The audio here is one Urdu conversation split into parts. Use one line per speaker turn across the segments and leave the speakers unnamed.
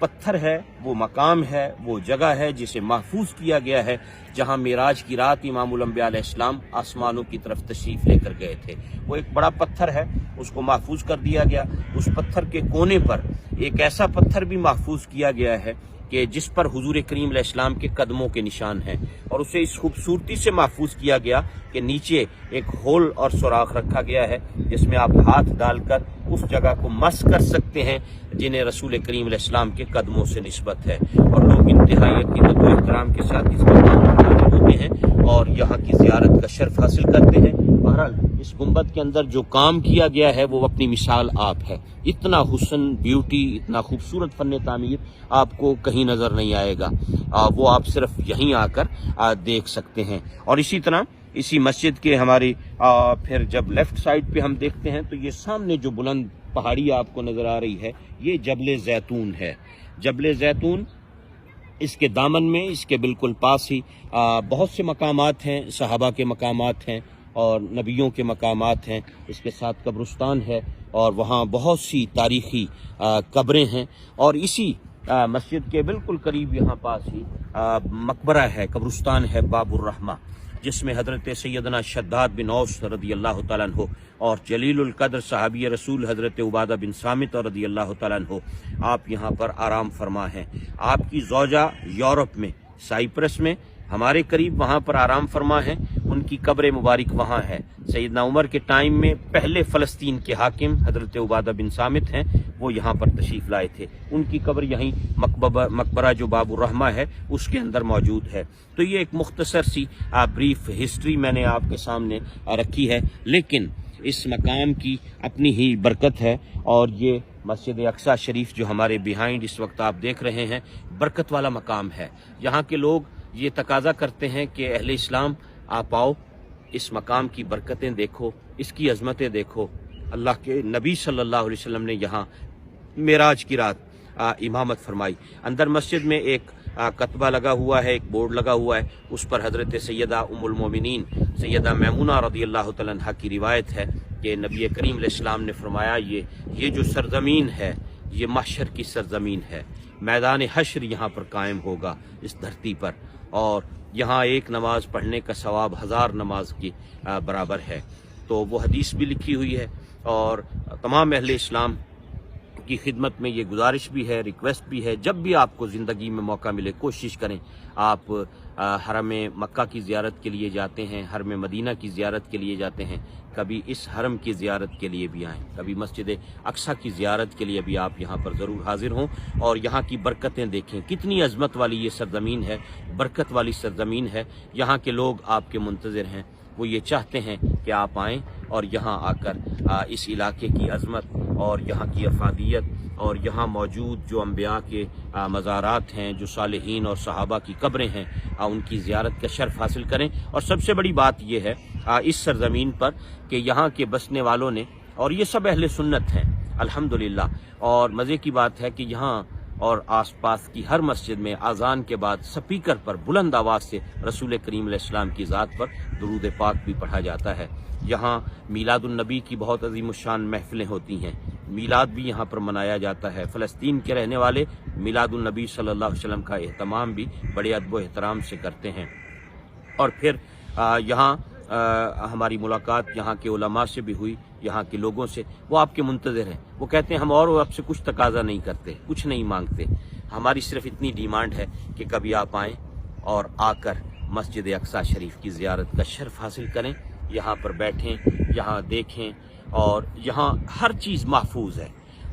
پتھر ہے، وہ مقام ہے، وہ جگہ ہے جسے محفوظ کیا گیا ہے، جہاں معراج کی رات امام الانبیاء علیہ السلام آسمانوں کی طرف تشریف لے کر گئے تھے۔ وہ ایک بڑا پتھر ہے، اس کو محفوظ کر دیا گیا۔ اس پتھر کے کونے پر ایک ایسا پتھر بھی محفوظ کیا گیا ہے کہ جس پر حضور کریم علیہ السلام کے قدموں کے نشان ہیں، اور اسے اس خوبصورتی سے محفوظ کیا گیا کہ نیچے ایک ہول اور سوراخ رکھا گیا ہے جس میں آپ ہاتھ ڈال کر اس جگہ کو مس کر سکتے ہیں جنہیں رسول کریم علیہ السلام کے قدموں سے نسبت ہے، اور لوگ انتہائی عقیدت و احترام کے ساتھ اس مقام پر حاضر ہوتے ہیں اور یہاں کی زیارت کا شرف حاصل کرتے ہیں۔ بہرحال اس گنبد کے اندر جو کام کیا گیا ہے وہ اپنی مثال آپ ہے۔ اتنا حسن، بیوٹی، اتنا خوبصورت فن تعمیر آپ کو کہیں نظر نہیں آئے گا، وہ آپ صرف یہیں آ کر دیکھ سکتے ہیں۔ اور اسی طرح اسی مسجد کے ہماری پھر جب لیفٹ سائڈ پہ ہم دیکھتے ہیں تو یہ سامنے جو بلند پہاڑی آپ کو نظر آ رہی ہے یہ جبل زیتون ہے۔ جبل زیتون، اس کے دامن میں، اس کے بالکل پاس ہی بہت سے مقامات ہیں، صحابہ کے مقامات ہیں اور نبیوں کے مقامات ہیں۔ اس کے ساتھ قبرستان ہے اور وہاں بہت سی تاریخی قبریں ہیں، اور اسی مسجد کے بالکل قریب یہاں پاس ہی مقبرہ ہے، قبرستان ہے باب الرحمہ، جس میں حضرت سیدنا شداد بن اوس رضی اللہ تعالیٰ عنہ اور جلیل القدر صحابی رسول حضرت عبادہ بن صامت رضی اللہ تعالیٰ عنہ آپ یہاں پر آرام فرما ہیں۔ آپ کی زوجہ یورپ میں، سائپرس میں ہمارے قریب وہاں پر آرام فرما ہیں، ان کی قبر مبارک وہاں ہے۔ سیدنا عمر کے ٹائم میں پہلے فلسطین کے حاکم حضرت عبادہ بن صامت ہیں، وہ یہاں پر تشریف لائے تھے، ان کی قبر یہیں مقبرہ جو باب الرحمہ ہے اس کے اندر موجود ہے۔ تو یہ ایک مختصر سی بریف ہسٹری میں نے آپ کے سامنے رکھی ہے، لیکن اس مقام کی اپنی ہی برکت ہے، اور یہ مسجد اقصی شریف جو ہمارے بیہائنڈ اس وقت آپ دیکھ رہے ہیں، برکت والا مقام ہے۔ یہاں کے لوگ یہ تقاضا کرتے ہیں کہ اہل اسلام آپ آؤ، اس مقام کی برکتیں دیکھو، اس کی عظمتیں دیکھو۔ اللہ کے نبی صلی اللہ علیہ وسلم نے یہاں معراج کی رات امامت فرمائی۔ اندر مسجد میں ایک کتبہ لگا ہوا ہے، ایک بورڈ لگا ہوا ہے، اس پر حضرت سیدہ ام المومنین سیدہ میمونہ رضی اللہ تعالیٰ عنہ کی روایت ہے کہ نبی کریم علیہ السلام نے فرمایا یہ جو سرزمین ہے یہ محشر کی سرزمین ہے، میدان حشر یہاں پر قائم ہوگا اس دھرتی پر، اور یہاں ایک نماز پڑھنے کا ثواب 1000 نماز کی برابر ہے۔ تو وہ حدیث بھی لکھی ہوئی ہے، اور تمام اہل اسلام کی خدمت میں یہ گزارش بھی ہے، ریکویسٹ بھی ہے، جب بھی آپ کو زندگی میں موقع ملے کوشش کریں آپ حرم مکہ کی زیارت کے لیے جاتے ہیں، حرم مدینہ کی زیارت کے لیے جاتے ہیں، کبھی اس حرم کی زیارت کے لیے بھی آئیں، کبھی مسجد اقصی کی زیارت کے لیے بھی آپ یہاں پر ضرور حاضر ہوں اور یہاں کی برکتیں دیکھیں۔ کتنی عظمت والی یہ سرزمین ہے، برکت والی سرزمین ہے، یہاں کے لوگ آپ کے منتظر ہیں، وہ یہ چاہتے ہیں کہ آپ آئیں اور یہاں آ کر اس علاقے کی عظمت اور یہاں کی افادیت اور یہاں موجود جو انبیاء کے مزارات ہیں، جو صالحین اور صحابہ کی قبریں ہیں، ان کی زیارت کا شرف حاصل کریں۔ اور سب سے بڑی بات یہ ہے اس سرزمین پر کہ یہاں کے بسنے والوں نے، اور یہ سب اہل سنت ہیں الحمدللہ، اور مزے کی بات ہے کہ یہاں اور آس پاس کی ہر مسجد میں اذان کے بعد سپیکر پر بلند آواز سے رسول کریم علیہ السلام کی ذات پر درود پاک بھی پڑھا جاتا ہے۔ یہاں میلاد النبی کی بہت عظیم الشان محفلیں ہوتی ہیں، میلاد بھی یہاں پر منایا جاتا ہے۔ فلسطین کے رہنے والے میلاد النبی صلی اللہ علیہ وسلم کا اہتمام بھی بڑے ادب و احترام سے کرتے ہیں۔ اور پھر یہاں ہماری ملاقات یہاں کے علماء سے بھی ہوئی، یہاں کے لوگوں سے، وہ آپ کے منتظر ہیں، وہ کہتے ہیں ہم اور آپ سے کچھ تقاضا نہیں کرتے، کچھ نہیں مانگتے، ہماری صرف اتنی ڈیمانڈ ہے کہ کبھی آپ آئیں اور آ کر مسجد اقصی شریف کی زیارت کا شرف حاصل کریں، یہاں پر بیٹھیں، یہاں دیکھیں، اور یہاں ہر چیز محفوظ ہے،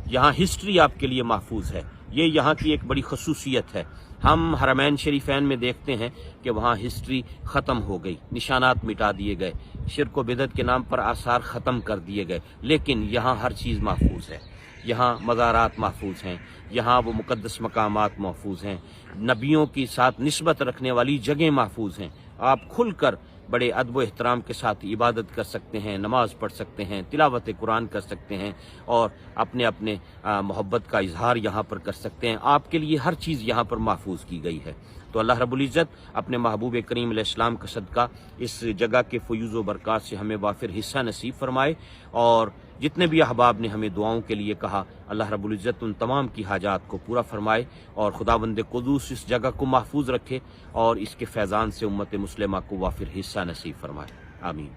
یہاں ہسٹری آپ کے لیے محفوظ ہے، یہ یہاں کی ایک بڑی خصوصیت ہے۔ ہم حرمین شریفین میں دیکھتے ہیں کہ وہاں ہسٹری ختم ہو گئی، نشانات مٹا دیے گئے، شرک و بدعت کے نام پر آثار ختم کر دیے گئے، لیکن یہاں ہر چیز محفوظ ہے، یہاں مزارات محفوظ ہیں، یہاں وہ مقدس مقامات محفوظ ہیں، نبیوں کے ساتھ نسبت رکھنے والی جگہیں محفوظ ہیں، آپ کھل کر بڑے ادب و احترام کے ساتھ عبادت کر سکتے ہیں، نماز پڑھ سکتے ہیں، تلاوت قرآن کر سکتے ہیں، اور اپنے محبت کا اظہار یہاں پر کر سکتے ہیں۔ آپ کے لیے ہر چیز یہاں پر محفوظ کی گئی ہے۔ تو اللہ رب العزت اپنے محبوب کریم علیہ السلام کا صدقہ اس جگہ کے فیوز و برکات سے ہمیں وافر حصہ نصیب فرمائے، اور جتنے بھی احباب نے ہمیں دعاؤں کے لیے کہا، اللہ رب العزت ان تمام کی حاجات کو پورا فرمائے اور خداوند قدوس اس جگہ کو محفوظ رکھے اور اس کے فیضان سے امت مسلمہ کو وافر حصہ نصیب فرمائے، آمین۔